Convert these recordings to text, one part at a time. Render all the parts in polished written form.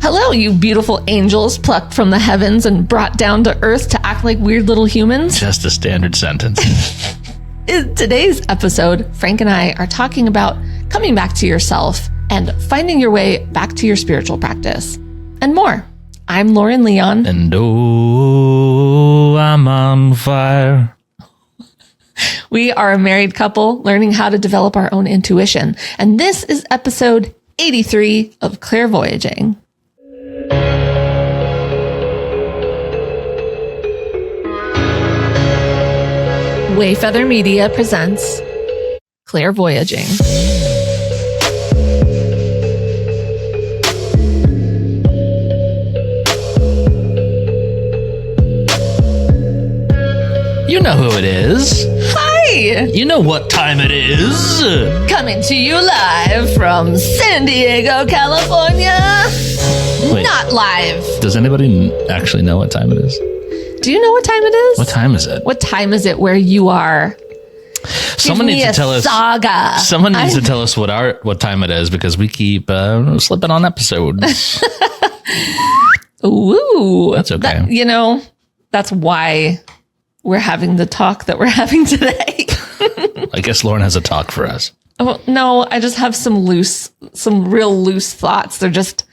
Hello, you beautiful angels plucked from the heavens and brought down to earth to act like weird little humans. Just a standard sentence. In today's episode, Frank and I are talking about coming back to yourself and finding your way back to your spiritual practice and more. I'm Lauren Leon. And oh, I'm on fire. We are a married couple learning how to develop our own intuition. And this is episode 83 of Clairvoyaging. Wayfeather Media presents Clairvoyaging. You know who it is. Hi! You know what time it is. Coming to you live from San Diego, California. Wait. Not live. Does anybody actually know what time it is? Do you know what time it is? What time is it? What time is it where you are? Someone needs to tell us. Saga. Someone needs to tell us what time it is because we keep slipping on episodes. Ooh. That's okay. That's why we're having the talk that we're having today. I guess Lauren has a talk for us. Oh, no, I just have some real loose thoughts. They're just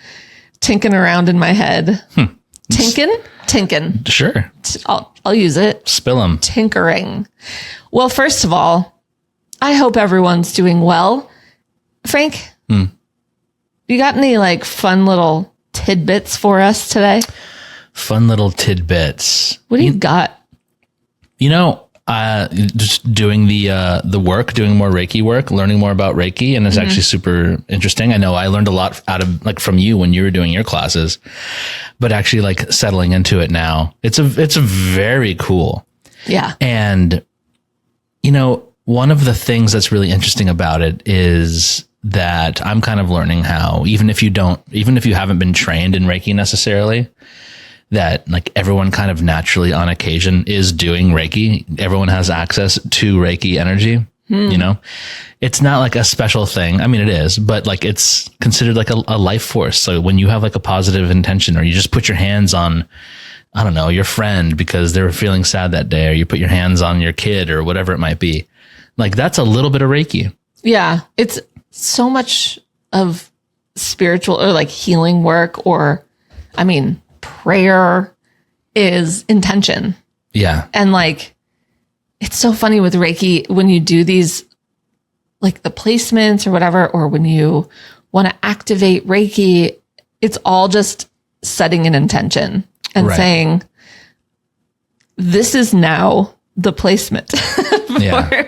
tinking around in my head. Tinkin? Sure. I'll use it. Spill them. Tinkering. Well, first of all, I hope everyone's doing well. Frank, you got any fun little tidbits for us today? Fun little tidbits. What do you got? Just doing the work, doing more Reiki work, learning more about Reiki, and it's actually super interesting. I know I learned a lot out of from you when you were doing your classes, but actually settling into it now, it's a very cool. Yeah. And one of the things that's really interesting about it is that I'm kind of learning how, even if you haven't been trained in Reiki necessarily, that everyone kind of naturally on occasion is doing Reiki. Everyone has access to Reiki energy. It's not like a special thing. I mean, it is, but it's considered a life force. So when you have a positive intention, or you just put your hands on, I don't know, your friend because they were feeling sad that day, or you put your hands on your kid or whatever it might be, that's a little bit of Reiki. Yeah. It's so much of spiritual or healing work, or, prayer is intention. Yeah. And it's so funny with Reiki when you do these, the placements or whatever, or when you want to activate Reiki, it's all just setting an intention and saying, this is now the placement for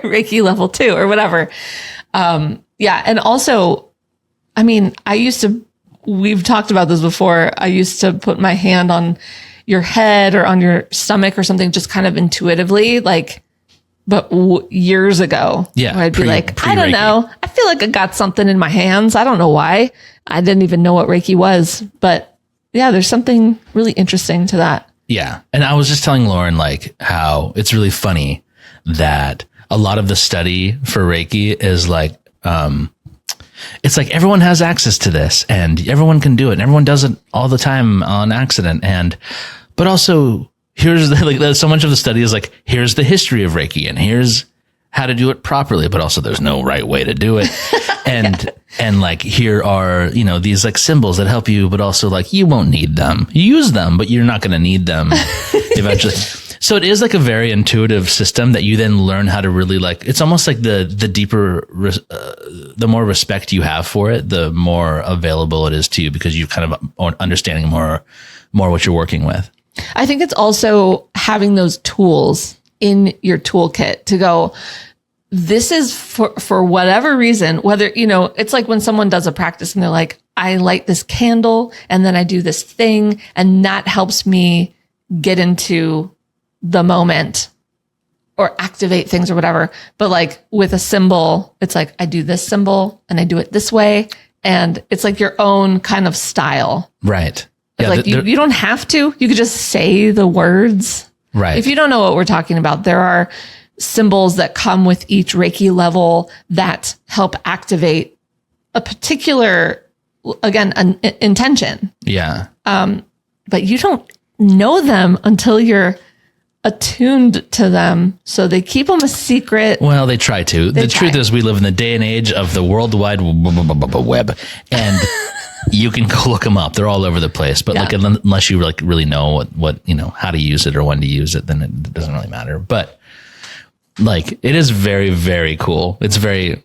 Reiki level 2 or whatever. And also, we've talked about this before. I used to put my hand on your head or on your stomach or something, just kind of intuitively, years ago. Yeah. I'd be I don't know. I feel like I got something in my hands. I don't know why. I didn't even know what Reiki was, but yeah, there's something really interesting to that. Yeah. And I was just telling Lauren, how it's really funny that a lot of the study for Reiki is it's everyone has access to this and everyone can do it and everyone does it all the time on accident. But also here's so much of the study is here's the history of Reiki and here's how to do it properly, but also there's no right way to do it. And here are, these symbols that help you, but also you won't need them. You use them, but you're not going to need them eventually. So it is a very intuitive system that you then learn how to really it's almost the deeper, the more respect you have for it, the more available it is to you because you kind of understanding more what you're working with. I think it's also having those tools in your toolkit to go, this is for whatever reason, whether, it's when someone does a practice and they're I light this candle and then I do this thing and that helps me get into the moment or activate things or whatever. But with a symbol, it's I do this symbol and I do it this way. And it's your own kind of style. Right. Yeah, you don't have to. You could just say the words. Right. If you don't know what we're talking about, there are symbols that come with each Reiki level that help activate a particular again, an intention. Yeah. But you don't know them until you're attuned to them. So they keep them a secret. Well, they try to. The truth is, we live in the day and age of the World Wide Web, and you can go look them up. They're all over the place. But like, unless you like really know what how to use it or when to use it, then it doesn't really matter. But like, it is very, very cool. It's very,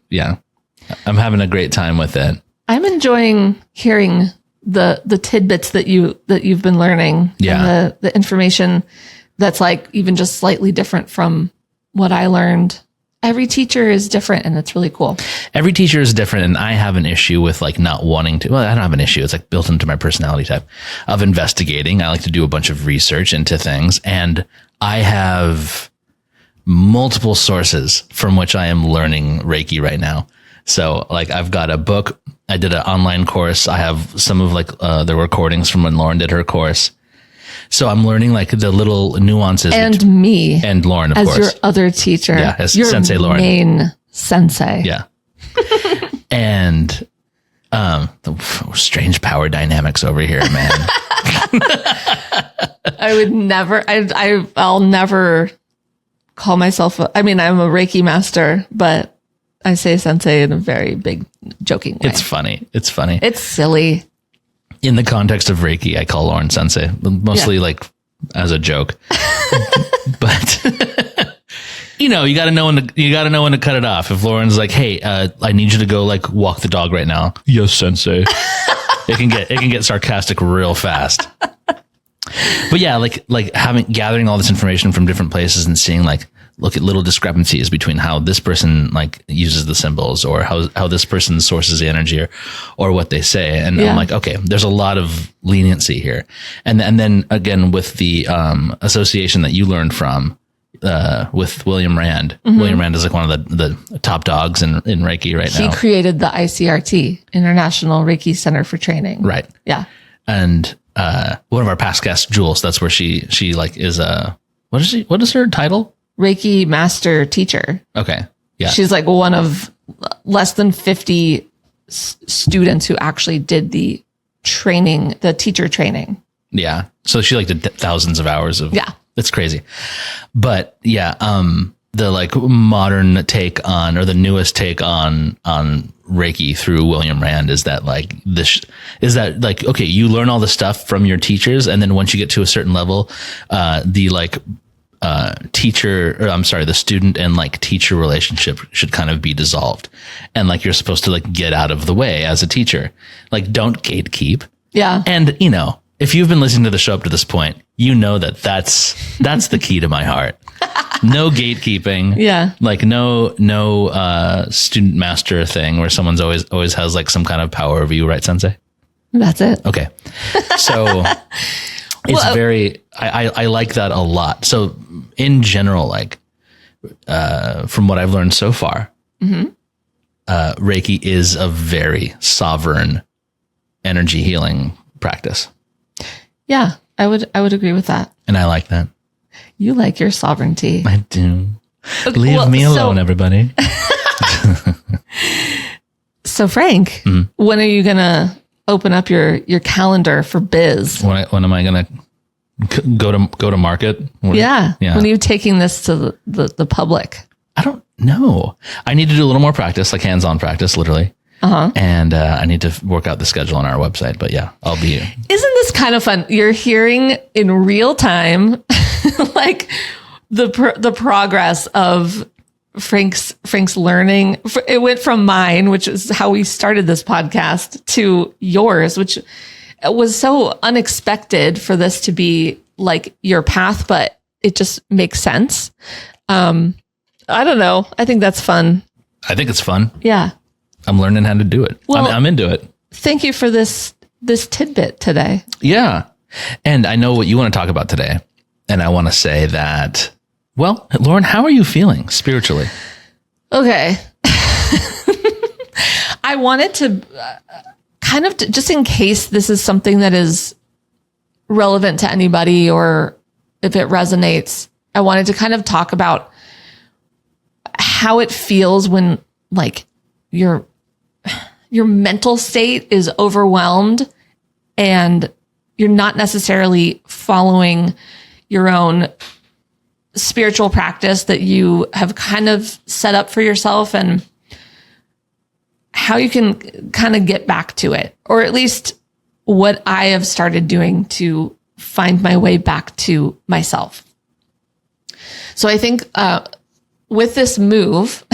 I'm having a great time with it. I'm enjoying hearing the tidbits that you've been learning. Yeah. And the information that's like even just slightly different from what I learned. Every teacher is different, and it's really cool. Every teacher is different, and I have an issue with like not wanting to. Well, I don't have an issue. It's like built into my personality type of investigating. I like to do a bunch of research into things, and I have multiple sources from which I am learning Reiki right now. So like, I've got a book. I did an online course. I have some of like the recordings from when Lauren did her course. So I'm learning like the little nuances. And me. And Lauren, of as course. As your other teacher. Yeah, as your Sensei Lauren. Main sensei. Yeah. And the strange power dynamics over here, man. I would never, I'll never call myself, I'm a Reiki master, but I say sensei in a very big joking way. It's funny. It's funny. It's silly. In the context of Reiki, I call Lauren sensei, mostly like as a joke. But you gotta know when to cut it off. If Lauren's like, "Hey, I need you to go like walk the dog right now." Yes, sensei. It can get sarcastic real fast. But yeah, like gathering all this information from different places and seeing like, look at little discrepancies between how this person like uses the symbols or how this person sources the energy or what they say. And I'm like, okay, there's a lot of leniency here. And then again, with the association that you learned from with William Rand. Mm-hmm. William Rand is like one of the top dogs in Reiki right now. He created the ICRT, International Reiki Center for Training. Right. Yeah. And one of our past guests, Jules, that's where she like is what is her title? Reiki master teacher. Okay. Yeah. She's like one of less than 50 students who actually did the training, the teacher training. Yeah. So she like did thousands of hours of, it's crazy. But yeah, the like modern take on, or the newest take on Reiki through William Rand is that like okay, you learn all the stuff from your teachers. And then once you get to a certain level, the student and like teacher relationship should kind of be dissolved. And like, you're supposed to like get out of the way as a teacher, like don't gatekeep. Yeah. And if you've been listening to the show up to this point, that's the key to my heart. No gatekeeping. Yeah. Like no student master thing where someone's always has like some kind of power over you, right, Sensei? That's it. Okay. So it's I like that a lot. So in general, like, from what I've learned so far, mm-hmm. Reiki is a very sovereign energy healing practice. Yeah, I would agree with that. And I like that. You like your sovereignty. I do. Okay, Leave me alone, everybody. So Frank, when are you going to open up your calendar for biz? When am I going to go to market? Yeah. When are you taking this to the public? I don't know. I need to do a little more practice, like hands-on practice, literally. Uh-huh. And I need to work out the schedule on our website. But yeah, I'll be here. Isn't this kind of fun? You're hearing in real time, like the progress of Frank's learning. It went from mine, which is how we started this podcast, to yours, which was so unexpected for this to be like your path, but it just makes sense. I don't know. I think that's fun. I think it's fun. Yeah. I'm learning how to do it. Well, I'm into it. Thank you for this tidbit today. Yeah. And I know what you want to talk about today. And I want to say that, well, Lauren, how are you feeling spiritually? Okay. I wanted to kind of, just in case this is something that is relevant to anybody or if it resonates, I wanted to kind of talk about how it feels when like you're your mental state is overwhelmed and you're not necessarily following your own spiritual practice that you have kind of set up for yourself, and how you can kind of get back to it, or at least what I have started doing to find my way back to myself. So I think with this move,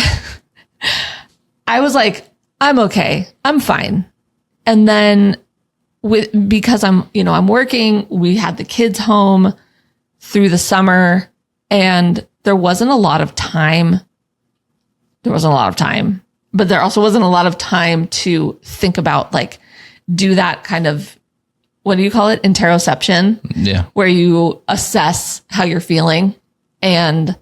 I was like, I'm okay. I'm fine. And then because I'm working, we had the kids home through the summer, and there wasn't a lot of time. But there also wasn't a lot of time to think about, like, do that kind of, what do you call it? Interoception. Yeah. Where you assess how you're feeling. And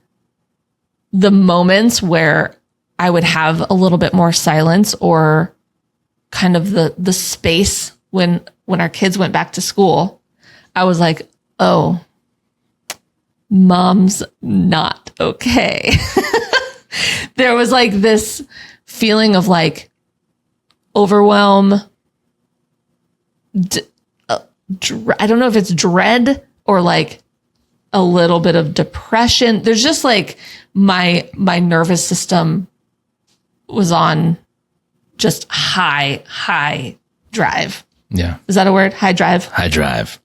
the moments where I would have a little bit more silence, or kind of the space when our kids went back to school, I was like, oh, mom's not okay. There was like this feeling of like overwhelm. I don't know if it's dread or like a little bit of depression. There's just like my nervous system was on just high drive. Yeah. Is that a word? High drive? High drive.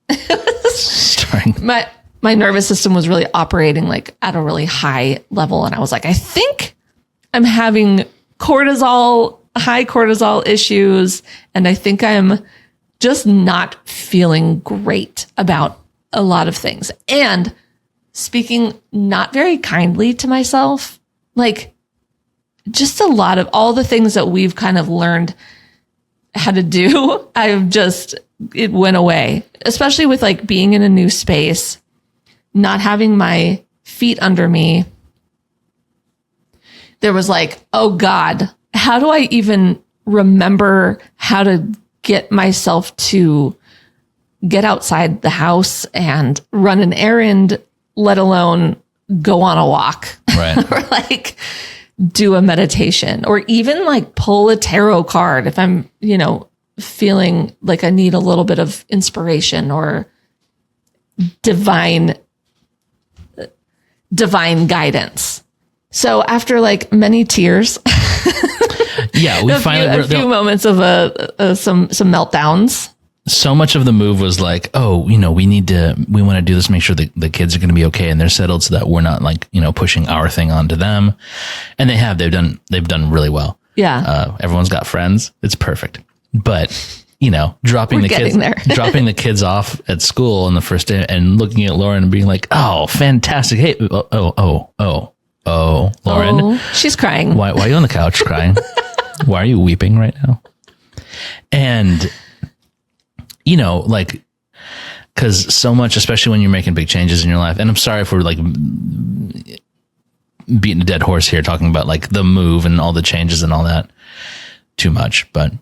My nervous system was really operating like at a really high level. And I was like, I think I'm having high cortisol issues. And I think I'm just not feeling great about a lot of things. And speaking not very kindly to myself, like just a lot of all the things that we've kind of learned how to do, it went away, especially with like being in a new space, not having my feet under me. There was like, oh God, how do I even remember how to get myself to get outside the house and run an errand, let alone go on a walk, right? Or like do a meditation, or even like pull a tarot card if I'm, feeling like I need a little bit of inspiration or divine guidance. So after like many tears, yeah, we a few moments of some meltdowns. So much of the move was like, oh, we want to do this, make sure that the kids are going to be okay and they're settled, so that we're not like, pushing our thing onto them. And they've done really well. Yeah. Everyone's got friends. It's perfect. But, dropping the kids off at school on the first day and looking at Lauren and being like, oh, fantastic. Hey, Lauren. Oh, she's crying. Why are you on the couch crying? Why are you weeping right now? And, because so much, especially when you're making big changes in your life, and I'm sorry if we're like beating a dead horse here, talking about like the move and all the changes and all that too much, but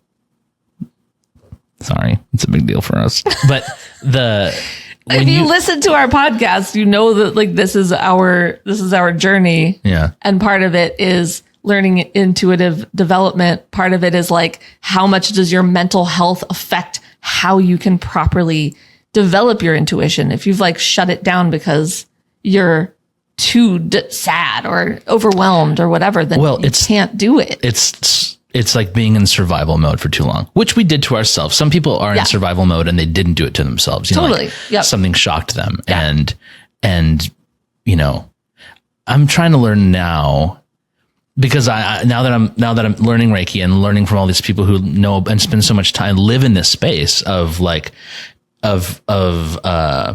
sorry, it's a big deal for us. But if you listen to our podcast, you know that like this is our journey. Yeah. And part of it is learning intuitive development. Part of it is like, how much does your mental health affect how you can properly develop your intuition? If you've like shut it down because you're too sad or overwhelmed or whatever, then you can't do it. It's like being in survival mode for too long, which we did to ourselves. Some people are in survival mode and they didn't do it to themselves. Totally. Something shocked them. Yeah. And I'm trying to learn now, because now that I'm learning Reiki and learning from all these people who know and spend so much time, live in this space of like, of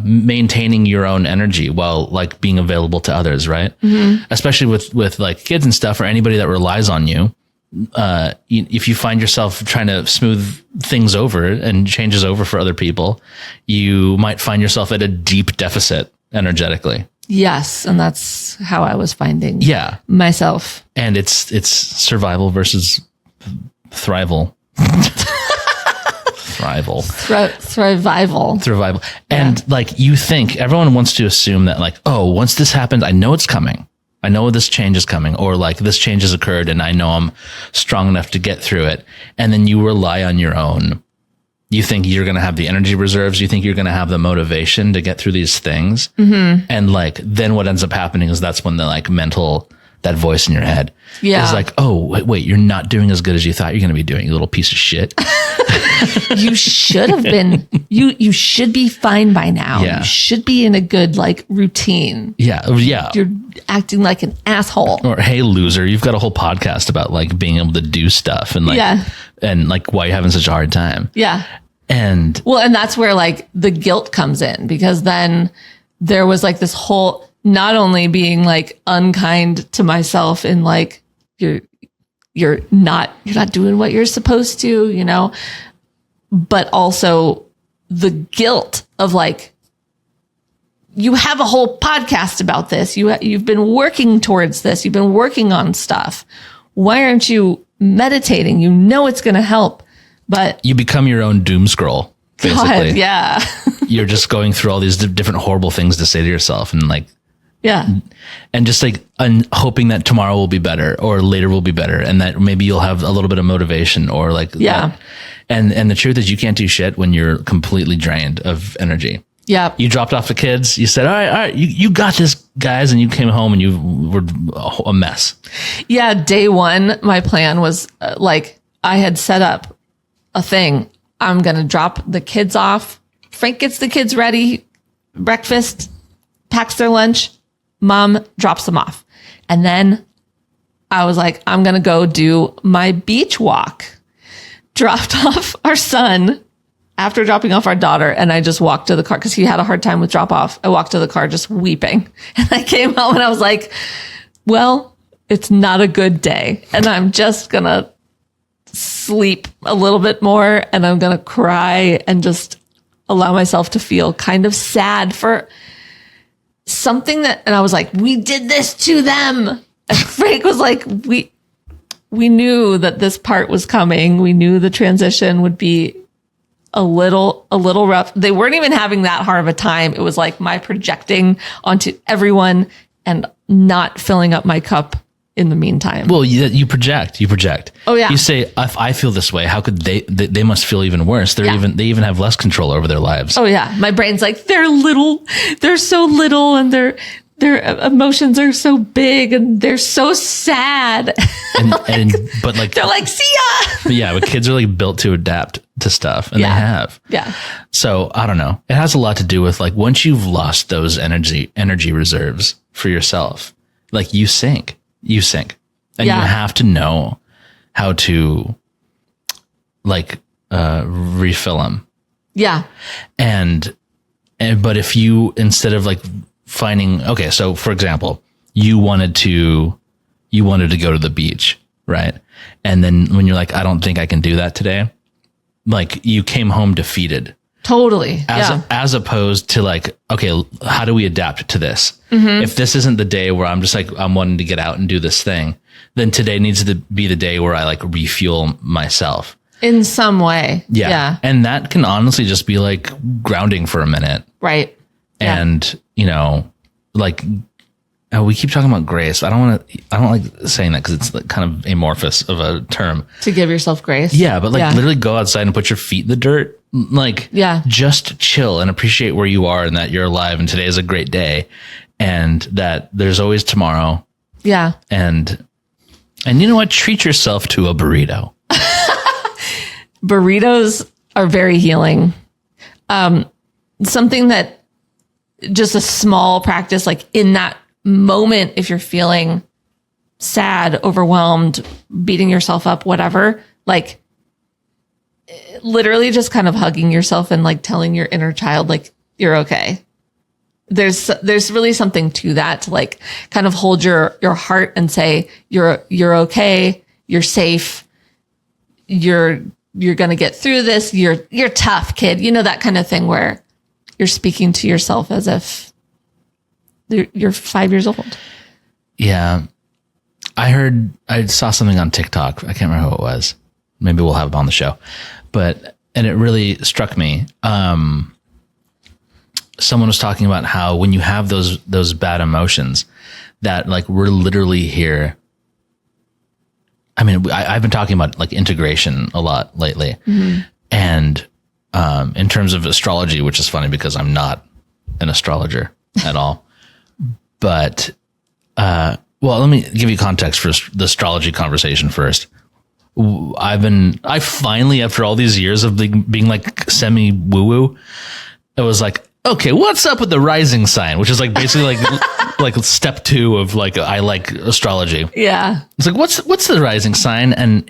maintaining your own energy while like being available to others. Right. Mm-hmm. Especially with like kids and stuff, or anybody that relies on you. If you find yourself trying to smooth things over and changes over for other people, you might find yourself at a deep deficit energetically. Yes. And that's how I was finding myself. And it's survival versus thrival. Thrival. And like, you think everyone wants to assume that like, oh, once this happens, I know it's coming. I know this change is coming, or like this change has occurred and I know I'm strong enough to get through it. And then you rely on your own. You think you're going to have the energy reserves. You think you're going to have the motivation to get through these things. Mm-hmm. And like, then what ends up happening is that's when the like that voice in your head is like, oh, wait, you're not doing as good as you thought you're going to be doing, you little piece of shit. You should have been, you should be fine by now. Yeah. You should be in a good like routine. Yeah. Yeah. You're acting like an asshole. Or, hey, loser, you've got a whole podcast about like being able to do stuff and like, and like why you're having such a hard time. Yeah. And that's where like the guilt comes in, because then there was like this whole, not only being like unkind to myself in like, you're not doing what you're supposed to, you know, but also the guilt of like, you have a whole podcast about this. You've been working towards this. You've been working on stuff. Why aren't you meditating? You know, it's going to help, but you become your own doom scroll. Basically. God, yeah. You're just going through all these different horrible things to say to yourself and like, yeah. And just like hoping that tomorrow will be better or later will be better. And that maybe you'll have a little bit of motivation or like, yeah. And the truth is you can't do shit when you're completely drained of energy. Yeah. You dropped off the kids. You said, all right, you got this, guys. And you came home and you were a mess. Yeah. Day one, my plan was like, I had set up a thing. I'm going to drop the kids off. Frank gets the kids ready, breakfast, packs their lunch. Mom drops them off. And then I was like, I'm going to go do my beach walk. Dropped off our son after dropping off our daughter. And I just walked to the car because he had a hard time with drop off. I walked to the car just weeping. And I came home and I was like, well, it's not a good day. And I'm just going to sleep a little bit more. And I'm going to cry and just allow myself to feel kind of sad for something that, and I was like, we did this to them. And Frank was like, we knew that this part was coming. We knew the transition would be a little rough. They weren't even having that hard of a time. It was like my projecting onto everyone and not filling up my cup in the meantime. Well, you project. Oh yeah. You say, if I feel this way, how could they must feel even worse. They even have less control over their lives. Oh yeah. My brain's like, they're so little and their emotions are so big and they're so sad. But like, they're like, see ya. But yeah, but kids are like built to adapt to stuff and they have. Yeah. So I don't know. It has a lot to do with like, once you've lost those energy reserves for yourself, like you sink. And you have to know how to like, refill them. Yeah. But if you, instead of like finding, okay, so for example, you wanted to go to the beach, right? And then when you're like, I don't think I can do that today. Like you came home defeated. Totally. As opposed to like, okay, how do we adapt to this? Mm-hmm. If this isn't the day where I'm just like, I'm wanting to get out and do this thing, then today needs to be the day where I like refuel myself. In some way. Yeah. And that can honestly just be like grounding for a minute. Right. And, you know, like, we keep talking about grace. I don't like saying that because it's like kind of amorphous of a term. To give yourself grace. Yeah. But like literally go outside and put your feet in the dirt. Like, just chill and appreciate where you are and that you're alive and today is a great day and that there's always tomorrow. Yeah. And you know what? Treat yourself to a burrito. Burritos are very healing. Something that just a small practice, like in that moment, if you're feeling sad, overwhelmed, beating yourself up, whatever, like literally just kind of hugging yourself and like telling your inner child, like, you're okay. There's really something to that, to like kind of hold your heart and say, you're okay. You're safe. You're going to get through this. You're tough, kid. You know, that kind of thing where you're speaking to yourself as if you're 5 years old. Yeah. I saw something on TikTok. I can't remember who it was. Maybe we'll have it on the show, and it really struck me. Someone was talking about how when you have those bad emotions, that like we're literally here. I mean, I've been talking about like integration a lot lately. And in terms of astrology, which is funny because I'm not an astrologer at all. But, well, let me give you context for the astrology conversation first. I finally, after all these years of being like semi woo-woo, I was like, okay, what's up with the rising sign? Which is like basically like step 2 of like, I like astrology. Yeah. It's like, what's the rising sign? And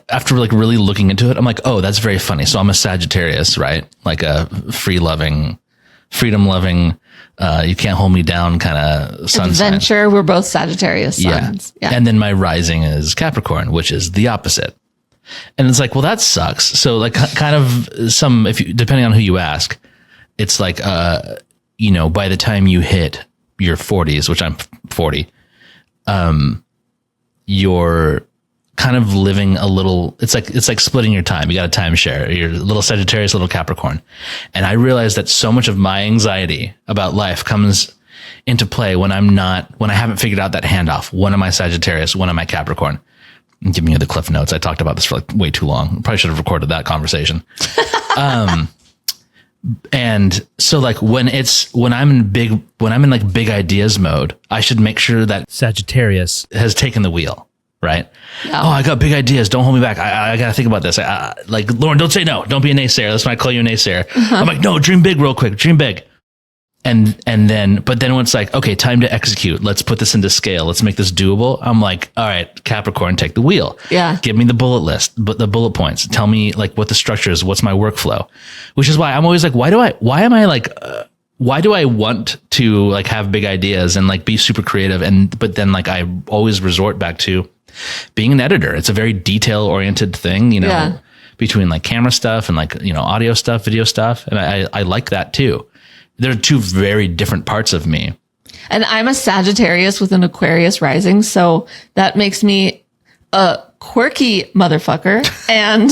after like really looking into it, I'm like, oh, that's very funny. So I'm a Sagittarius, right? Like a freedom loving, you can't hold me down kind of sun Adventure. sign. We're both Sagittarius suns. Yeah. And then my rising is Capricorn, which is the opposite. And it's like, well, that sucks. So like kind of depending on who you ask, it's like, you know, by the time you hit your 40s, which I'm 40, you're kind of living a little, it's like splitting your time. You got a timeshare. You're a little Sagittarius, a little Capricorn. And I realized that so much of my anxiety about life comes into play when I haven't figured out that handoff. When am I Sagittarius? When am I Capricorn? I'm giving you the cliff notes. I talked about this for like way too long. Probably should have recorded that conversation. And so like when I'm in big ideas mode, I should make sure that Sagittarius has taken the wheel, right? Yeah. Oh, I got big ideas. Don't hold me back. I got to think about this. Like, Lauren, don't say no. Don't be a naysayer. That's why I call you a naysayer. I'm like, no, dream big real quick. Dream big. But then when it's like, okay, time to execute. Let's put this into scale. Let's make this doable. I'm like, all right, Capricorn, take the wheel. Yeah. Give me the bullet list, but the bullet points. Tell me like what the structure is. What's my workflow? Which is why I'm always like, why do I want to like have big ideas and like be super creative? But then like I always resort back to being an editor. It's a very detail oriented thing, you know, between like camera stuff and like, you know, audio stuff, video stuff. And I like that too. They're two very different parts of me. And I'm a Sagittarius with an Aquarius rising. So that makes me a quirky motherfucker. And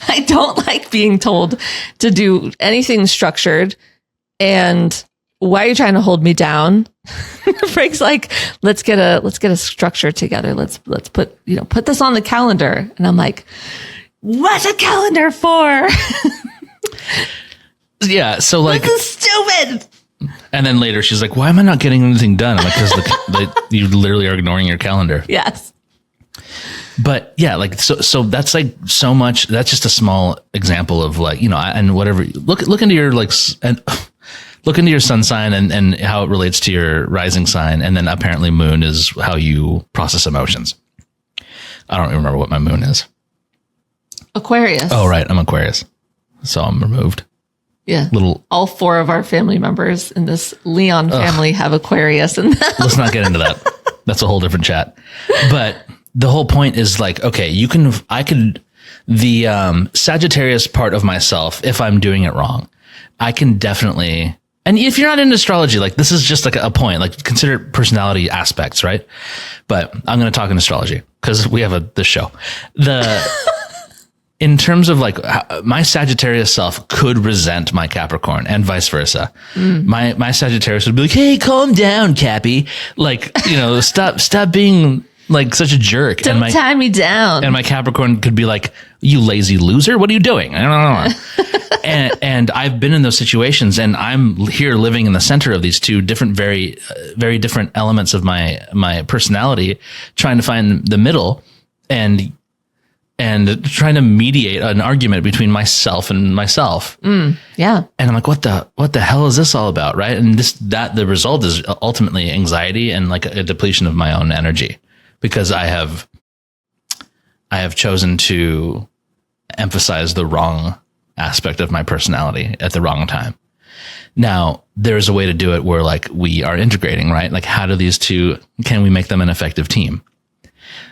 I don't like being told to do anything structured. And why are you trying to hold me down? Frank's like, let's get a structure together. Let's put this on the calendar. And I'm like, what's a calendar for? Yeah, so like this is stupid. And then later she's like, "Why am I not getting anything done?" I'm like, "Because you literally are ignoring your calendar." Yes. But yeah, like so that's like so much. That's just a small example of like, you know, and whatever. Look into your look into your sun sign and how it relates to your rising sign, and then apparently moon is how you process emotions. I don't remember what my moon is. Aquarius. Oh right, I'm Aquarius, so I'm removed. Yeah. All 4 of our family members in this Leon family have Aquarius in them. Let's not get into that. That's a whole different chat. But the whole point is like, okay, the Sagittarius part of myself, if I'm doing it wrong, I can definitely, and if you're not into astrology, like this is just like a point, like consider personality aspects, right? But I'm going to talk in astrology because we have this show. In terms of like my Sagittarius self could resent my Capricorn and vice versa. My Sagittarius would be like, "Hey, calm down, Cappy. Like, you know, stop being like such a jerk." Don't tie me down. And my Capricorn could be like, "You lazy loser. What are you doing?" I don't know. and I've been in those situations, and I'm here living in the center of these two different, very, very different elements of my personality, trying to find the middle and trying to mediate an argument between myself and myself. Yeah. And I'm like, what the hell is this all about? Right. And the result is ultimately anxiety and like a depletion of my own energy because I have chosen to emphasize the wrong aspect of my personality at the wrong time. Now there's a way to do it where like we are integrating, right? Like how do these two, can we make them an effective team?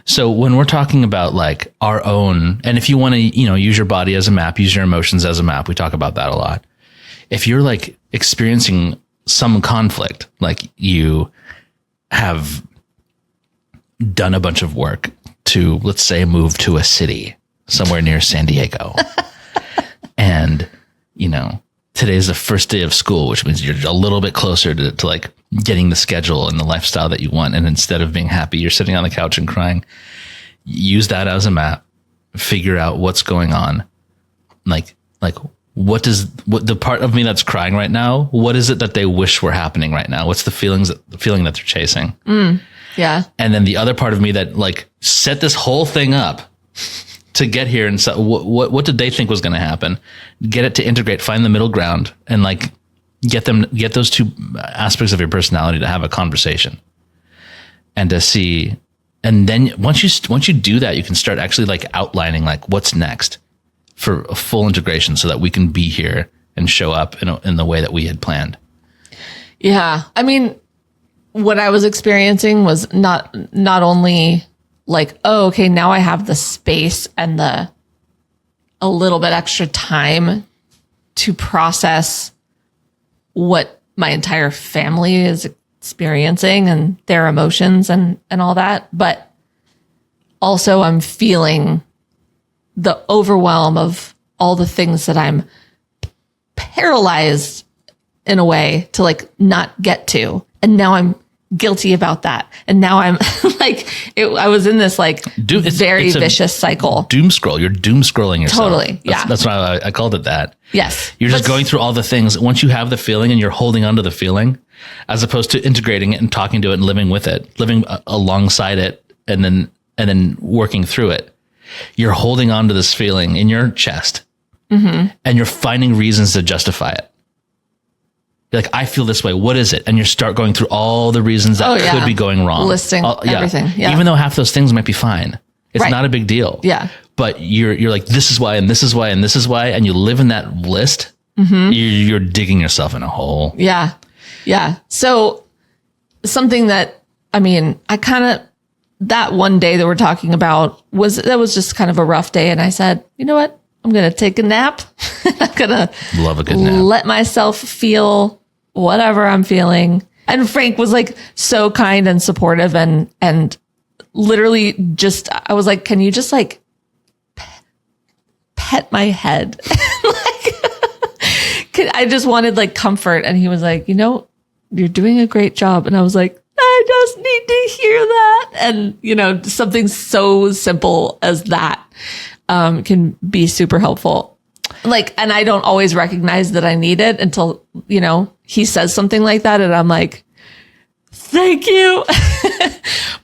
So when we're talking about like our own, and if you want to, you know, use your body as a map, use your emotions as a map, we talk about that a lot. If you're like experiencing some conflict, like you have done a bunch of work to, let's say, move to a city somewhere near San Diego, and, you know, today's the first day of school, which means you're a little bit closer to like getting the schedule and the lifestyle that you want. And instead of being happy, you're sitting on the couch and crying. Use that as a map, figure out what's going on. Like what the part of me that's crying right now, what is it that they wish were happening right now? What's the feeling that they're chasing? Yeah. And then the other part of me that like set this whole thing up to get here. And so what did they think was going to happen? Get it to integrate, find the middle ground, and like get those two aspects of your personality to have a conversation and to see. And then once you do that, you can start actually like outlining like what's next for a full integration so that we can be here and show up in the way that we had planned. Yeah. I mean, what I was experiencing was not only like, oh, okay, now I have the space and a little bit extra time to process what my entire family is experiencing and their emotions and all that. But also I'm feeling the overwhelm of all the things that I'm paralyzed in a way to like not get to. And now I'm guilty about that. And now I'm like, I was in this like very vicious cycle. Doom scroll. You're doom scrolling yourself. Totally. Yeah. That's why I called it that. Yes. You're just going through all the things. Once you have the feeling and you're holding onto the feeling, as opposed to integrating it and talking to it and living with it, living alongside it, and then working through it. You're holding on to this feeling in your chest, and you're finding reasons to justify it. You're like, I feel this way. What is it? And you start going through all the reasons that could be going wrong. Listing everything. Yeah. Even though half those things might be fine. It's not a big deal. Yeah. But you're like, this is why, and this is why, and this is why. And you live in that list. You're digging yourself in a hole. Yeah. Yeah. So something that, I mean, that one day that we're talking about was just kind of a rough day. And I said, you know what? I'm going to take a nap. I'm going to love a good nap. Let myself feel whatever I'm feeling. And Frank was like so kind and supportive and literally just, I was like, can you just like pet my head? I just wanted like comfort. And he was like, you're doing a great job. And I was like, I just need to hear that. And, something so simple as that can be super helpful. Like, and I don't always recognize that I need it until, he says something like that. And I'm like, thank you.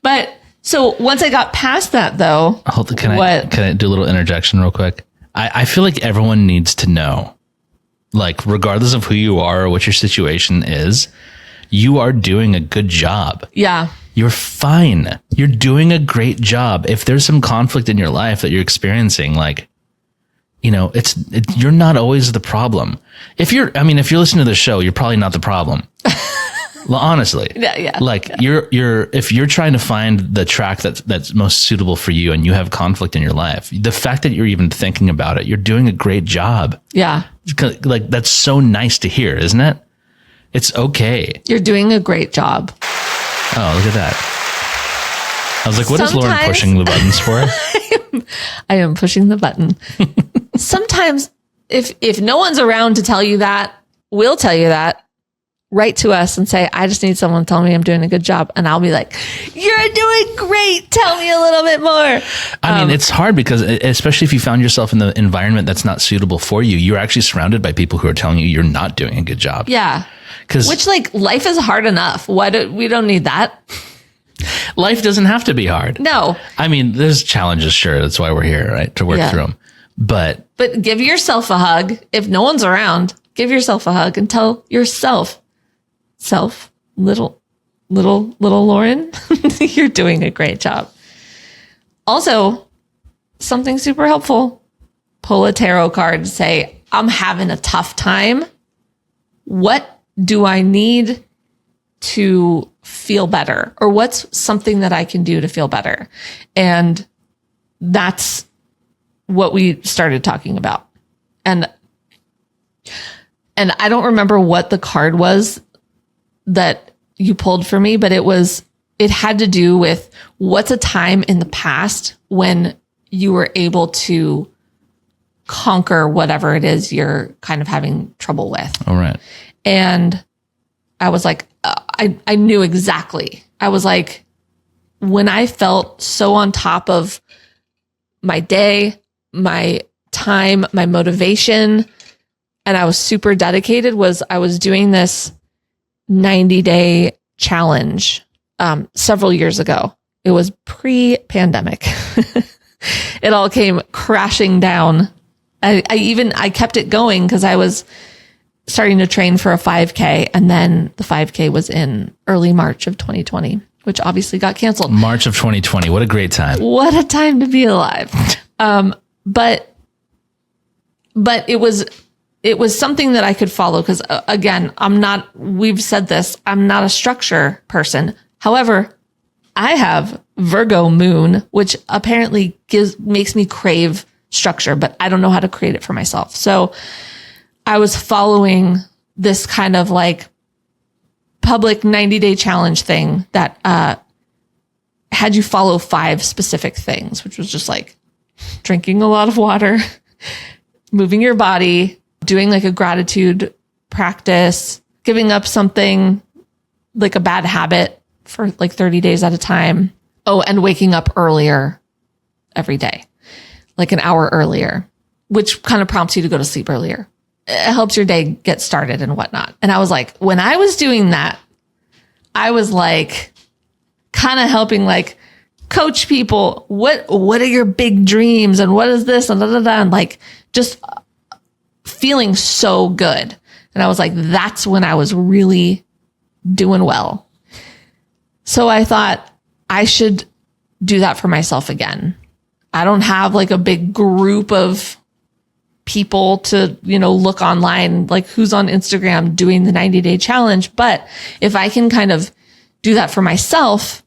But so once I got past that though, can I do a little interjection real quick? I feel like everyone needs to know, like, regardless of who you are or what your situation is, you are doing a good job. Yeah. You're fine. You're doing a great job. If there's some conflict in your life that you're experiencing, like, you're not always the problem. If you're listening to the show, you're probably not the problem. Honestly. Yeah. Like if you're trying to find the track that's most suitable for you and you have conflict in your life, the fact that you're even thinking about it, you're doing a great job. Yeah. Like, that's so nice to hear, isn't it? It's okay. You're doing a great job. Oh, look at that. I was like, what is Lauren pushing the buttons for? I am pushing the button. Sometimes if no one's around to tell you that, we'll tell you that. Write to us and say, I just need someone to tell me I'm doing a good job. And I'll be like, you're doing great. Tell me a little bit more. I mean, it's hard because especially if you found yourself in the environment that's not suitable for you, you're actually surrounded by people who are telling you you're not doing a good job. Yeah. Which, like, life is hard enough. We don't need that. Life doesn't have to be hard. No. I mean, there's challenges, sure. That's why we're here, right? To work through them. But give yourself a hug. If no one's around, give yourself a hug and tell yourself, little Lauren, you're doing a great job. Also, something super helpful. Pull a tarot card, say, I'm having a tough time. What do I need to feel better? Or what's something that I can do to feel better? And that's what we started talking about. And I don't remember what the card was that you pulled for me, but it had to do with what's a time in the past when you were able to conquer whatever it is you're kind of having trouble with. All right. And I was like, I knew exactly. I was like, when I felt so on top of my day, my time, my motivation, and I was super dedicated, I was doing this 90-day challenge several years ago. It was pre-pandemic. It all came crashing down. I kept it going because I was starting to train for a 5K, and then the 5K was in early March of 2020, which obviously got canceled. March of 2020. What a great time. What a time to be alive. But it was something that I could follow because again, we've said this, I'm not a structure person. However, I have Virgo moon, which apparently makes me crave structure, but I don't know how to create it for myself. So I was following this kind of like public 90-day challenge thing that had you follow 5 specific things, which was just like drinking a lot of water, moving your body, doing like a gratitude practice, giving up something like a bad habit for like 30 days at a time. Oh, and waking up earlier every day, like an hour earlier, which kind of prompts you to go to sleep earlier. It helps your day get started and whatnot. And I was like, when I was doing that, I was like kind of helping like coach people. What are your big dreams and what is this and da, da, da, and like just feeling so good. And I was like, that's when I was really doing well. So I thought I should do that for myself again. I don't have like a big group of people to, look online, like who's on Instagram doing the 90-day challenge. But if I can kind of do that for myself,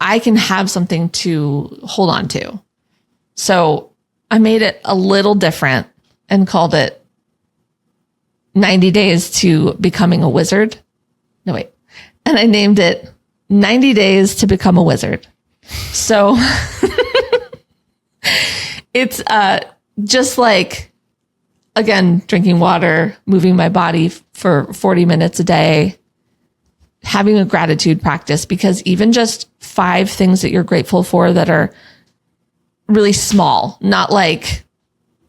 I can have something to hold on to. So I made it a little different and called it 90 Days to Becoming a Wizard. No, wait. And I named it 90 Days to Become a Wizard. So it's just like, again, drinking water, moving my body for 40 minutes a day, having a gratitude practice, because even just 5 things that you're grateful for that are really small, not like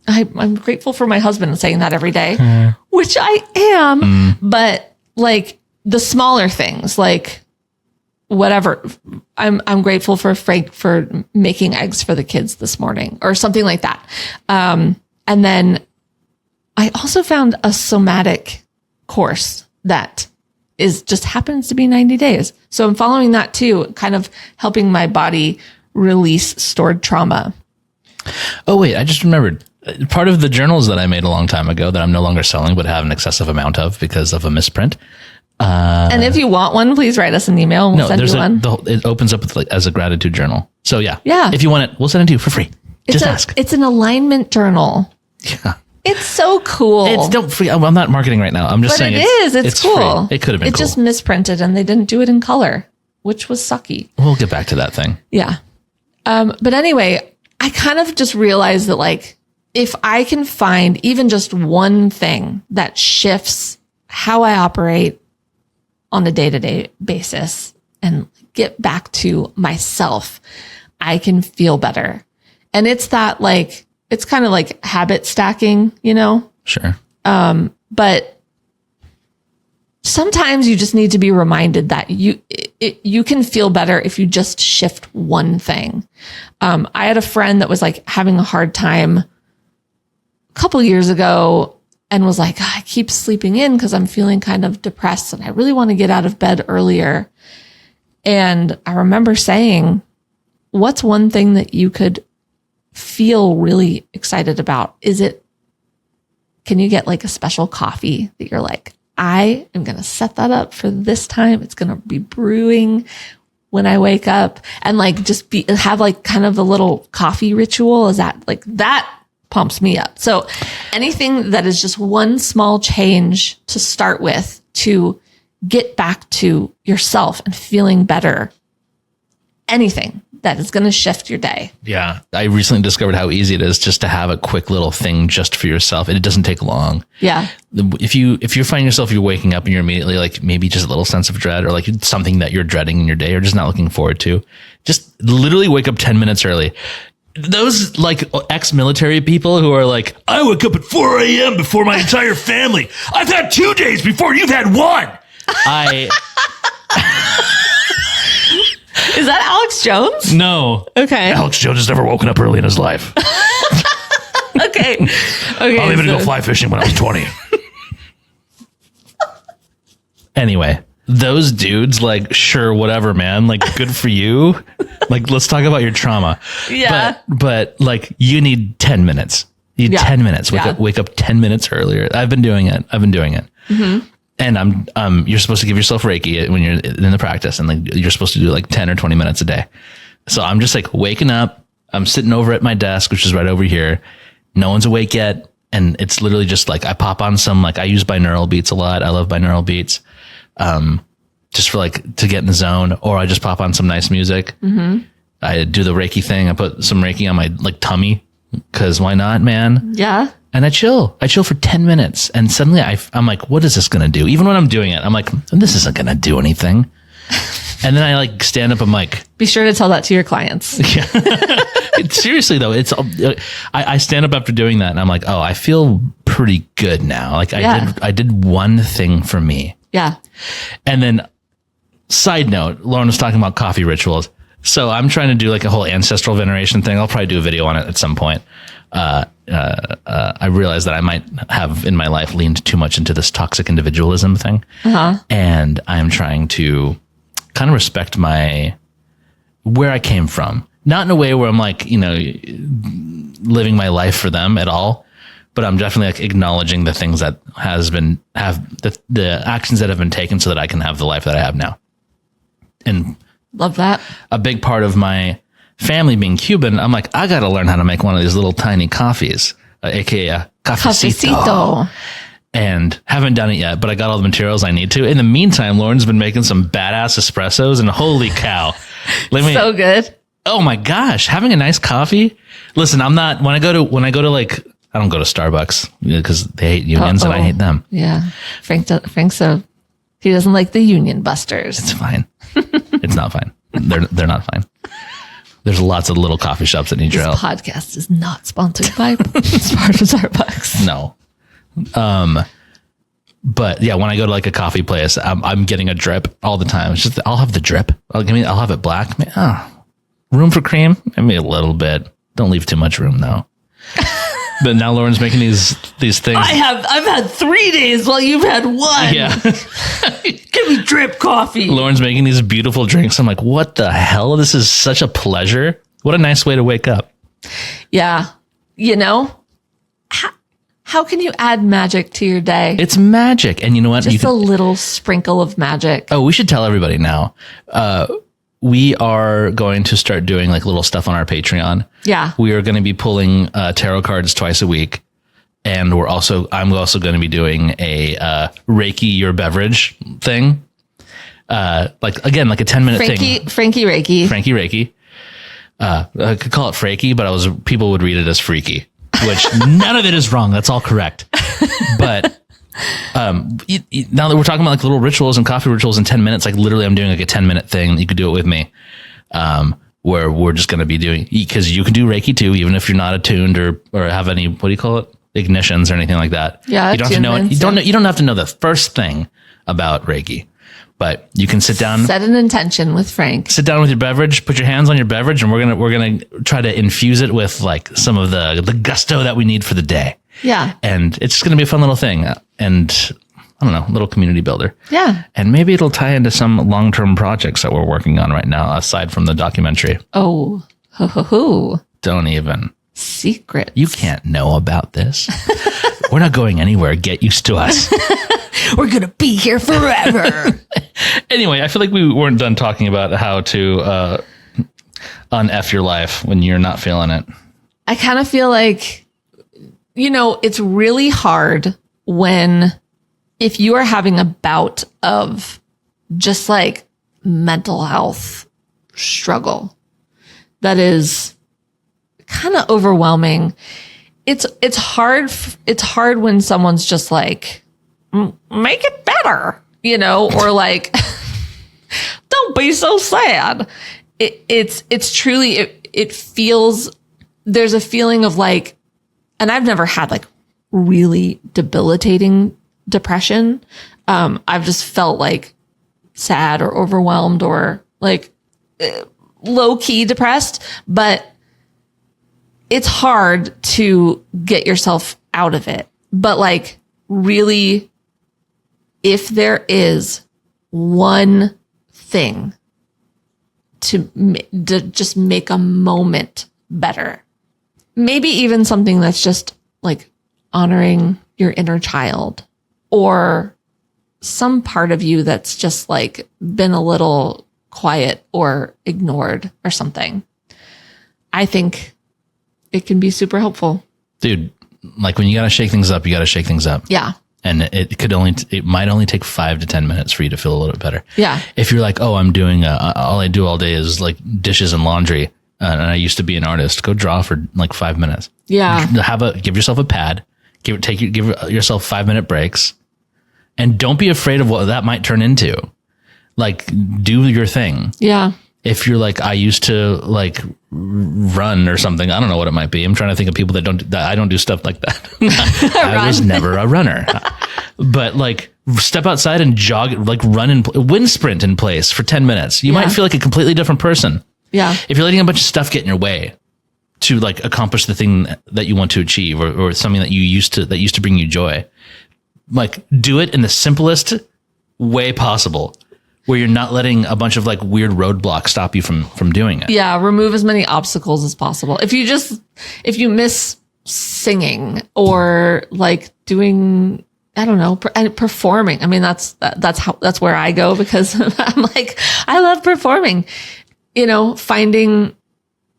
I'm grateful for my husband and saying that every day, which I am, but like the smaller things, like whatever, I'm grateful for Frank for making eggs for the kids this morning or something like that. And then I also found a somatic course that just happens to be 90 days. So I'm following that too, kind of helping my body release stored trauma. Oh, wait, I just remembered. Part of the journals that I made a long time ago that I'm no longer selling, but have an excessive amount of because of a misprint. And if you want one, please write us an email and we'll send you one. It opens up with as a gratitude journal. So yeah. If you want it, we'll send it to you for free. Just ask. It's an alignment journal. Yeah. It's so cool. Don't free. I'm not marketing right now. I'm just saying it's cool. Free. It could have been cool. It just misprinted and they didn't do it in color, which was sucky. We'll get back to that thing. Yeah. But anyway, I kind of just realized that like, if I can find even just one thing that shifts how I operate on a day-to-day basis and get back to myself, I can feel better. And it's that like, it's kind of like habit stacking, Sure. But sometimes you just need to be reminded that you can feel better if you just shift one thing. I had a friend that was like having a hard time a couple years ago and was like, I keep sleeping in because I'm feeling kind of depressed and I really want to get out of bed earlier. And I remember saying, what's one thing that you could feel really excited about? Can you get like a special coffee that you're like, I am going to set that up for this time. It's going to be brewing when I wake up, and like just have like kind of a little coffee ritual. Is that like that pumps me up. So anything that is just one small change to start with to get back to yourself and feeling better, anything that is going to shift your day. Yeah. I recently discovered how easy it is just to have a quick little thing just for yourself. And it doesn't take long. Yeah. If you find yourself, you're waking up and you're immediately like maybe just a little sense of dread or like something that you're dreading in your day or just not looking forward to, just literally wake up 10 minutes early. Those like ex-military people who are like, I wake up at 4 a.m. before my entire family. I've had 2 days before you've had one. Is that Alex Jones? No. Okay. Alex Jones has never woken up early in his life. Okay. I was able to go fly fishing when I was 20. Anyway, those dudes, like, sure, whatever, man. Like, good for you. Like, let's talk about your trauma. Yeah. But like, you need 10 minutes. You need 10 minutes. Wake up 10 minutes earlier. I've been doing it. Mm-hmm. And you're supposed to give yourself Reiki when you're in the practice, and like you're supposed to do like 10 or 20 minutes a day. So I'm just like waking up. I'm sitting over at my desk, which is right over here. No one's awake yet. And it's literally just like, I pop on some, like I use binaural beats a lot. I love binaural beats. Just for like to get in the zone, or I just pop on some nice music. Mm-hmm. I do the Reiki thing. I put some Reiki on my like tummy. 'Cause why not, man? Yeah. And I chill for 10 minutes. And suddenly I'm like, what is this going to do? Even when I'm doing it, I'm like, this isn't going to do anything. And then I like stand up. I'm like, be sure to tell that to your clients. Yeah. Seriously though, I stand up after doing that and I'm like, oh, I feel pretty good now. Like I did one thing for me. Yeah. And then side note, Lauren was talking about coffee rituals. So I'm trying to do like a whole ancestral veneration thing. I'll probably do a video on it at some point. I realized that I might have in my life leaned too much into this toxic individualism thing. Uh-huh. And I'm trying to kind of respect where I came from. Not in a way where I'm like, living my life for them at all, but I'm definitely like acknowledging the things that the actions that have been taken so that I can have the life that I have now. And love that. A big part of my family being Cuban, I'm like, I got to learn how to make one of these little tiny coffees, aka a cafecito. And haven't done it yet, but I got all the materials I need to. In the meantime, Lauren's been making some badass espressos, and holy cow. So good. Oh my gosh, having a nice coffee. Listen, when I go to like, I don't go to Starbucks because they hate unions and I hate them. Yeah. Frank's he doesn't like the union busters. It's fine. It's not fine. They're not fine. There's lots of little coffee shops that need your help. This podcast is not sponsored by Starbucks. No. But yeah, when I go to like a coffee place, I'm getting a drip all the time. It's just, I'll have the drip. I'll have it black. Room for cream? Maybe a little bit. Don't leave too much room though. But now Lauren's making these things. I've had 3 days while you've had one. Yeah. Give me drip coffee. Lauren's making these beautiful drinks. I'm like, what the hell? This is such a pleasure. What a nice way to wake up. Yeah. How can you add magic to your day? It's magic. And you know what? Just a little sprinkle of magic. Oh, we should tell everybody now. We are going to start doing like little stuff on our Patreon. Yeah. We are going to be pulling tarot cards twice a week. And I'm also going to be doing a Reiki your beverage thing. Like a 10-minute thing. Frankie Reiki. I could call it Frankie, but people would read it as freaky, which none of it is wrong. That's all correct. But now that we're talking about like little rituals and coffee rituals in 10 minutes, like literally I'm doing like a 10-minute thing. You could do it with me. Where we're just going to be doing, because you can do Reiki too, even if you're not attuned or have any, what do you call it? Ignitions or anything like that. Yeah. You don't have to know it. You don't have to know the first thing about Reiki, but you can sit down, set an intention with Frank, sit down with your beverage, put your hands on your beverage, and we're going to try to infuse it with like some of the gusto that we need for the day. Yeah. And it's just going to be a fun little thing. And I don't know, little community builder. Yeah. And maybe it'll tie into some long-term projects that we're working on right now, aside from the documentary. Oh, ho. Don't even. Secret. You can't know about this. We're not going anywhere. Get used to us. We're going to be here forever. Anyway, I feel like we weren't done talking about how to un-F your life when you're not feeling it. I kind of feel like, it's really hard if you are having a bout of just like mental health struggle, that is kind of overwhelming. It's hard. It's hard when someone's just like, make it better, or like, don't be so sad. It's truly, it feels, there's a feeling of like, and I've never had like really debilitating depression. I've just felt like sad or overwhelmed or like low key depressed, but it's hard to get yourself out of it. But like really, if there is one thing to just make a moment better, maybe even something that's just like honoring your inner child or some part of you that's just like been a little quiet or ignored or something, I think it can be super helpful. Dude, like when you got to shake things up, you got to shake things up. Yeah. And it might only take 5 to 10 minutes for you to feel a little bit better. Yeah. If you're like, oh, I'm doing, all I do all day is like dishes and laundry. And I used to be an artist, go draw for like 5 minutes. Yeah. Give yourself a pad, give yourself 5-minute breaks, and don't be afraid of what that might turn into. Like, do your thing. Yeah. If you're like, I used to like run or something, I don't know what it might be. I'm trying to think of people that I don't do stuff like that. I was never a runner, but like step outside and jog, like run and wind sprint in place for 10 minutes. You might feel like a completely different person. Yeah. If you're letting a bunch of stuff get in your way to like accomplish the thing that you want to achieve or something that used to bring you joy, like do it in the simplest way possible, where you're not letting a bunch of like weird roadblocks stop you from doing it. Yeah. Remove as many obstacles as possible. If you miss singing or like doing, I don't know, and performing. I mean, that's where I go because I'm like, I love performing, finding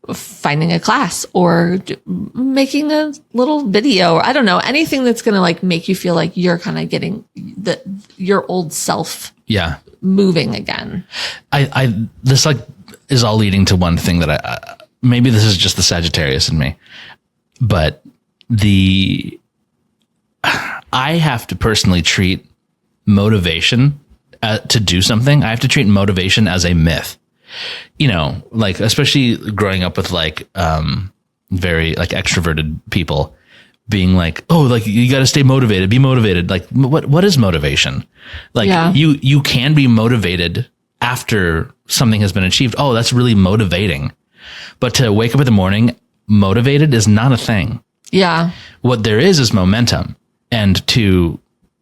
a class or making a little video or I don't know, anything that's going to like make you feel like you're kind of getting your old self. Yeah. Moving again. This like is all leading to one thing that I maybe this is just the Sagittarius in me, but I have to personally treat motivation to do something. I have to treat motivation as a myth, like especially growing up with like very like extroverted people being like, oh, like you got to stay motivated, be motivated. Like what is motivation? Like you can be motivated after something has been achieved. Oh, that's really motivating. But to wake up in the morning motivated is not a thing. Yeah. What there is momentum, and to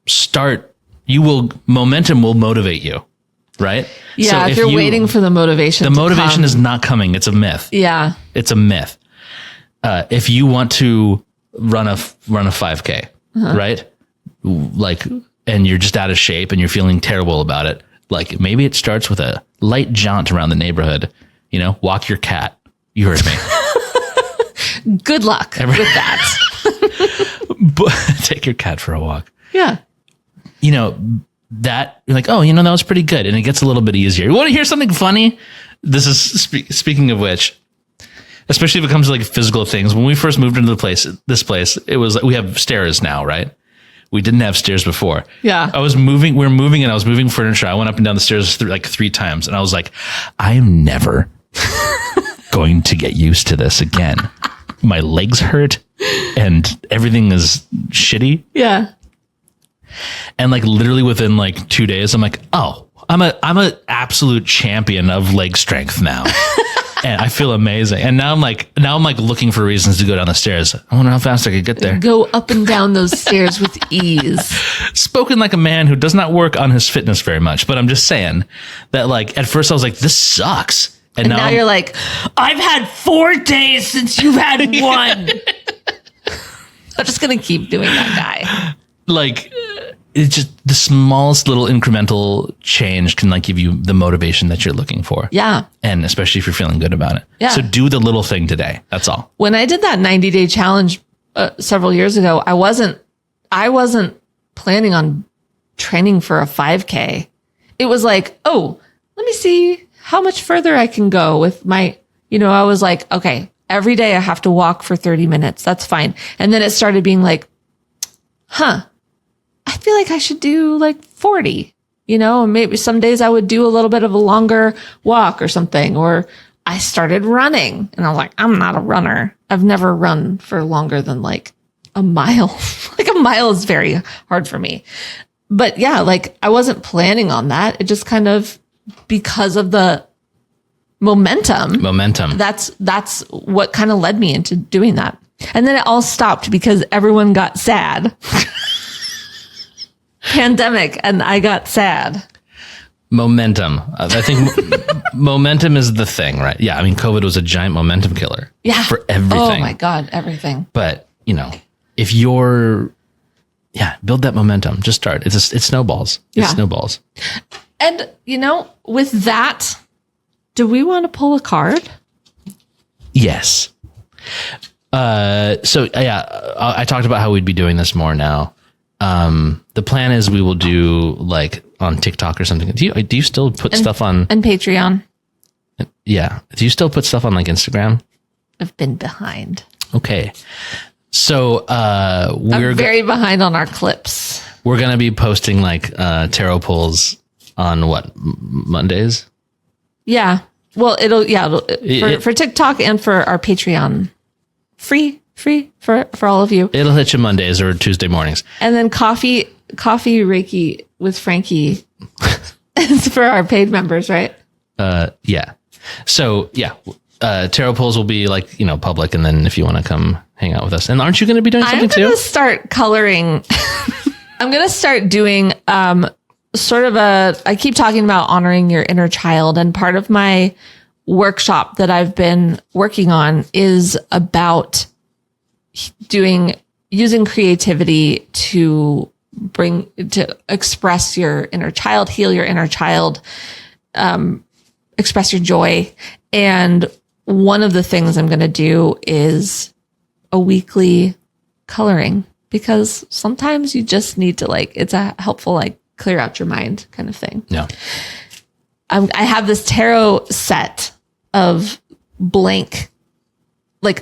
start, momentum will motivate you. Right? Yeah. So if you're waiting for the motivation is not coming. It's a myth. Yeah. It's a myth. If you want to run a 5K, right? Like, and you're just out of shape and you're feeling terrible about it. Like maybe it starts with a light jaunt around the neighborhood, walk your cat. You heard me. Good luck with that. But take your cat for a walk. Yeah. That you're like, oh, that was pretty good. And it gets a little bit easier. You want to hear something funny? This is speaking of which, especially if it comes to like physical things. When we first moved into this place, it was we have stairs now, right? We didn't have stairs before. Yeah. We were moving and I was moving furniture. I went up and down the stairs like 3 times and I was like, I am never going to get used to this again. My legs hurt and everything is shitty. Yeah. And like literally within like 2 days, I'm like, oh, I'm a absolute champion of leg strength now. And I feel amazing. And now I'm like looking for reasons to go down the stairs. I wonder how fast I could get there. Go up and down those stairs with ease. Spoken like a man who does not work on his fitness very much, but I'm just saying that like at first I was like, this sucks. And now you're like, I've had 4 days since you've had 1. I'm just going to keep doing that guy. Like it's just the smallest little incremental change can like give you the motivation that you're looking for. Yeah. And especially if you're feeling good about it. Yeah. So do the little thing today. That's all. When I did that 90-day challenge several years ago, I wasn't planning on training for a 5K. It was like, oh, let me see how much further I can go with my I was like, okay, every day I have to walk for 30 minutes. That's fine. And then it started being like, I feel like I should do like 40, maybe some days I would do a little bit of a longer walk or something, or I started running and I was like, I'm not a runner. I've never run for longer than like a mile. Like a mile is very hard for me. But yeah, like I wasn't planning on that. It just kind of, because of the momentum. That's what kind of led me into doing that. And then it all stopped because everyone got sad. Pandemic, and I got sad. Momentum. I think momentum is the thing, right? Yeah. I mean, COVID was a giant momentum killer. Yeah. For everything. Oh my God, everything. But, if you're, build that momentum. Just start. It snowballs. It snowballs. And, with that, do we want to pull a card? Yes. I talked about how we'd be doing this more now. The plan is we will do like on TikTok or something. Do you still put stuff on? And Patreon. Yeah. Do you still put stuff on like Instagram? I've been behind. Okay. So, I'm very behind on our clips. We're going to be posting like, tarot pulls on what? Mondays? Yeah. Well, for TikTok and for our Patreon. Free for all of you. It'll hit you Mondays or Tuesday mornings. And then coffee Reiki with Frankie is for our paid members, right? Yeah. So tarot pulls will be like, public. And then if you want to come hang out with us. And aren't you going to be doing something too? I'm going to start coloring. I'm going to start doing, I keep talking about honoring your inner child. And part of my workshop that I've been working on is about using creativity to express your inner child, heal your inner child, express your joy. And one of the things I'm going to do is a weekly coloring, because sometimes you just need to it's a helpful, clear out your mind kind of thing. Yeah. I have this tarot set of blank,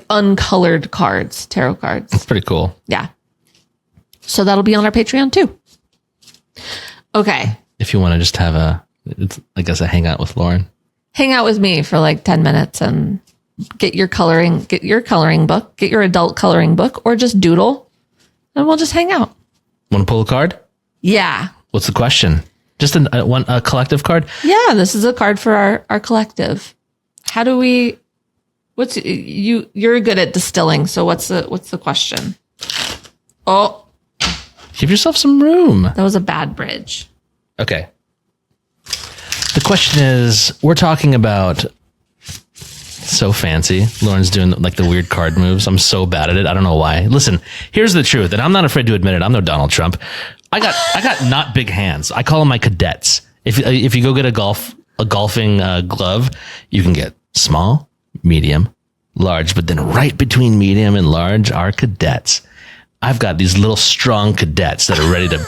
uncolored cards, tarot cards. That's pretty cool. Yeah. So that'll be on our Patreon too. Okay. If you want to just have a hangout with Lauren. Hang out with me for 10 minutes and get your coloring book, get your adult coloring book, or just doodle, and we'll just hang out. Want to pull a card? Yeah. What's the question? Just a collective card? Yeah, this is a card for our collective. How do we? You're good at distilling, so what's the question? Oh, give yourself some room. That was a bad bridge. Okay. The question is, we're talking about so fancy. Lauren's doing the weird card moves. I'm so bad at it. I don't know why. Listen, here's the truth, and I'm not afraid to admit it. I'm no Donald Trump. I got not big hands. I call them my cadets. If you go get a golfing glove, you can get small, medium, large, but then right between medium and large are cadets. I've got these little strong cadets that are ready to.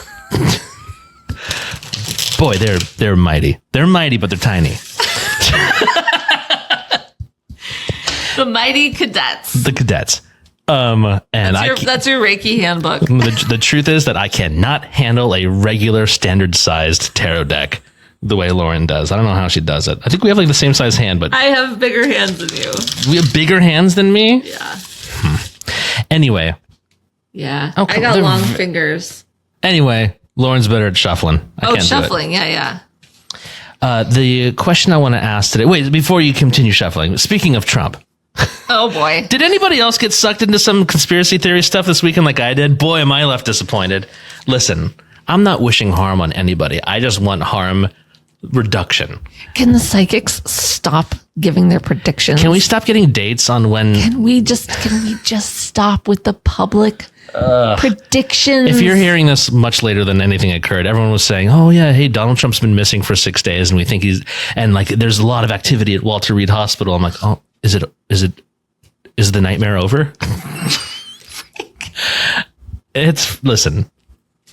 Boy, they're mighty. They're mighty, but they're tiny. The mighty cadets. The cadets. And that's your Reiki handbook. The truth is that I cannot handle a regular standard sized tarot deck the way Lauren does. I don't know how she does it. I think we have the same size hand, but I have bigger hands than you. We have bigger hands than me? Yeah. Anyway. Yeah. Okay. I got long fingers. Anyway, Lauren's better at shuffling. I can't shuffling. Do it. Yeah. The question I want to ask today. Wait, before you continue shuffling, speaking of Trump. Oh boy. Did anybody else get sucked into some conspiracy theory stuff this weekend like I did? Boy, am I left disappointed. Listen, I'm not wishing harm on anybody. I just want harm reduction. Can the psychics stop giving their predictions? Can we stop getting dates on when? Can we just stop with the public predictions? If you're hearing this much later than anything occurred, everyone was saying, "Oh yeah, hey, Donald Trump's been missing for 6 days, and we think there's a lot of activity at Walter Reed Hospital." I'm like, "Oh, is the nightmare over?"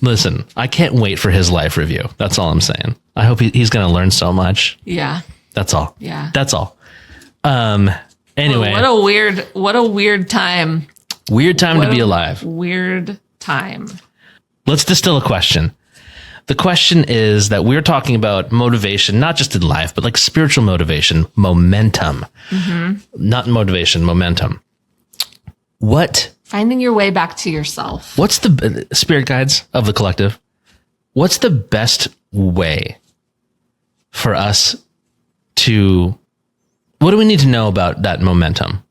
Listen, I can't wait for his life review. That's all I'm saying. I hope he's going to learn so much. Yeah. That's all. Yeah. That's all. Anyway, what a weird time. Weird time to be alive. Weird time. Let's distill a question. The question is that we're talking about motivation, not just in life, but like spiritual motivation, momentum. Not motivation, momentum. Finding your way back to yourself. What's the spirit guides of the collective? What's the best way for us to, what do we need to know about that momentum?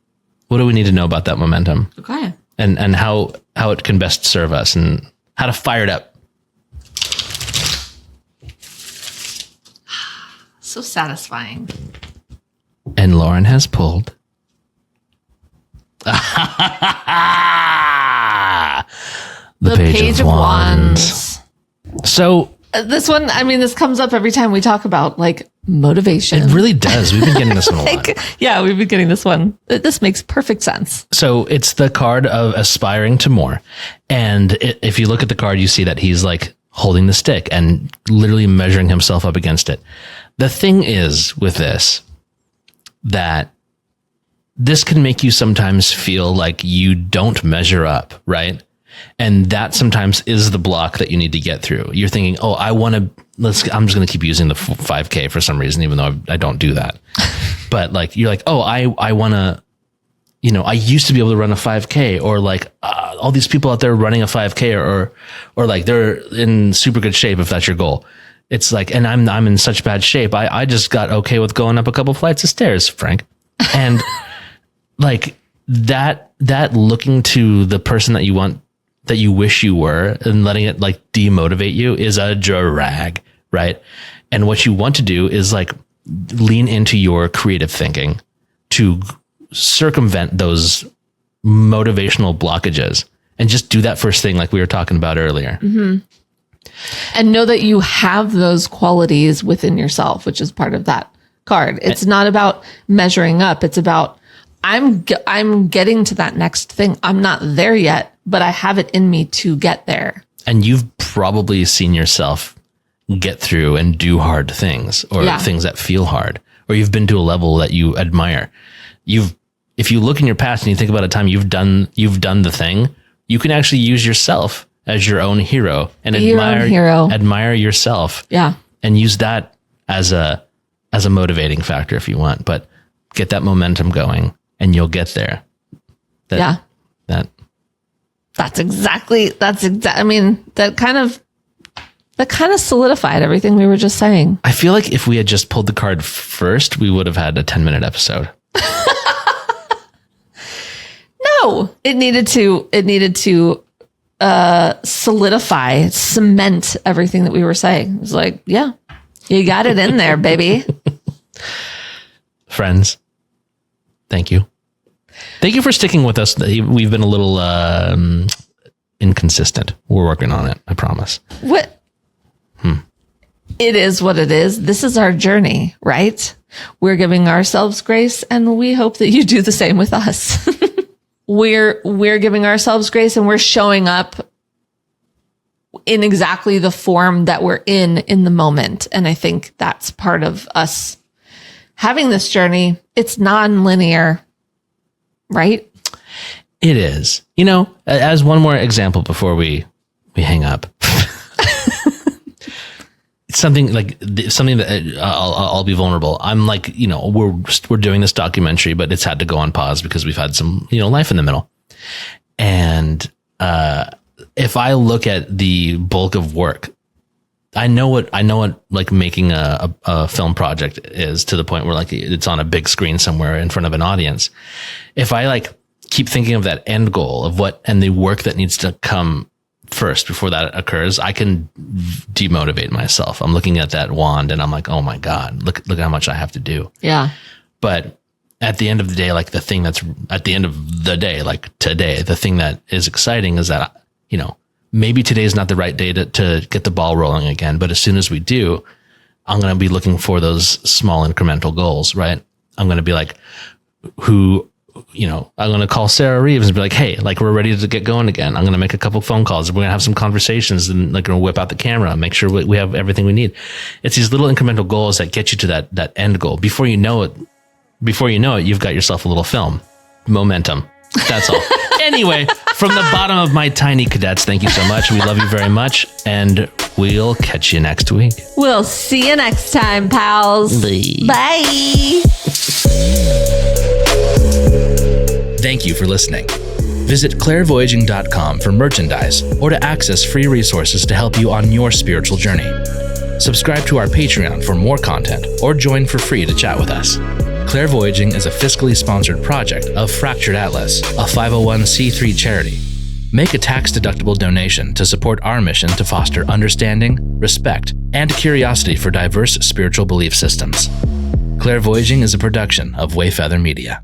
What do we need to know about that momentum? Okay. And how it can best serve us and how to fire it up. So satisfying. And Lauren has pulled. The Page of Wands. So this one, I mean, this comes up every time we talk about like motivation. It really does. We've been getting this one a lot. Yeah, we've been getting this one. This makes perfect sense. So it's the card of aspiring to more. And if you look at the card, you see that he's like holding the stick and literally measuring himself up against it. The thing is with this, that this can make you sometimes feel like you don't measure up, right? And that sometimes is the block that you need to get through. You're thinking, oh, I'm just going to keep using the 5K for some reason, even though I don't do that. But like, you're like, oh, I want to, I used to be able to run a 5K, or like all these people out there running a 5K or like they're in super good shape if that's your goal. It's like, and I'm in such bad shape. I just got okay with going up a couple flights of stairs, Frank. And like that looking to the person that you want, that you wish you were, and letting it like demotivate you is a drag, right? And what you want to do is like lean into your creative thinking to circumvent those motivational blockages and just do that first thing like we were talking about earlier. Mm-hmm. And know that you have those qualities within yourself, which is part of that card. It's not about measuring up. It's about I'm getting to that next thing. I'm not there yet, but I have it in me to get there. And you've probably seen yourself get through and do hard things, or things that feel hard, or you've been to a level that you admire. If you look in your past and you think about a time you've done the thing, you can actually use yourself as your own hero and admire yourself. Yeah. And use that as a motivating factor if you want, but get that momentum going and you'll get there. That's exactly, I mean, that kind of solidified everything we were just saying. I feel like if we had just pulled the card first, we would have had a 10-minute episode. No, it needed to solidify, cement everything that we were saying. It was like, yeah, you got it in there, baby. Friends, thank you. Thank you for sticking with us. We've been a little inconsistent. We're working on it, I promise. What? It is what it is. This is our journey, right? We're giving ourselves grace, and we hope that you do the same with us. We're giving ourselves grace, and we're showing up in exactly the form that we're in the moment. And I think that's part of us having this journey. It's non-linear, right? It is. As one more example before we hang up, something that I'll be vulnerable. I'm like, we're doing this documentary, but it's had to go on pause because we've had some, life in the middle. And, if I look at the bulk of work, I know what like making a film project is, to the point where like it's on a big screen somewhere in front of an audience. If I like keep thinking of that end goal of and the work that needs to come first before that occurs, I can demotivate myself. I'm looking at that wand and I'm like, oh my God, look how much I have to do. Yeah. But at the end of the day, like the thing that's at the end of the day, like today, the thing that is exciting is that, maybe today is not the right day to get the ball rolling again. But as soon as we do, I'm going to be looking for those small incremental goals, right? I'm going to be like, I'm going to call Sarah Reeves and be like, hey, like we're ready to get going again. I'm going to make a couple phone calls. We're going to have some conversations and like going to whip out the camera, make sure we have everything we need. It's these little incremental goals that get you to that end goal. Before you know it, before you know it, you've got yourself a little film. Momentum. That's all. Anyway, from the bottom of my tiny cadets, thank you so much. We love you very much. And we'll catch you next week. We'll see you next time, pals. Bye. Thank you for listening. Visit clairvoyaging.com for merchandise or to access free resources to help you on your spiritual journey. Subscribe to our Patreon for more content or join for free to chat with us. Clairvoyaging is a fiscally sponsored project of Fractured Atlas, a 501c3 charity. Make a tax-deductible donation to support our mission to foster understanding, respect, and curiosity for diverse spiritual belief systems. Clairvoyaging is a production of Wayfeather Media.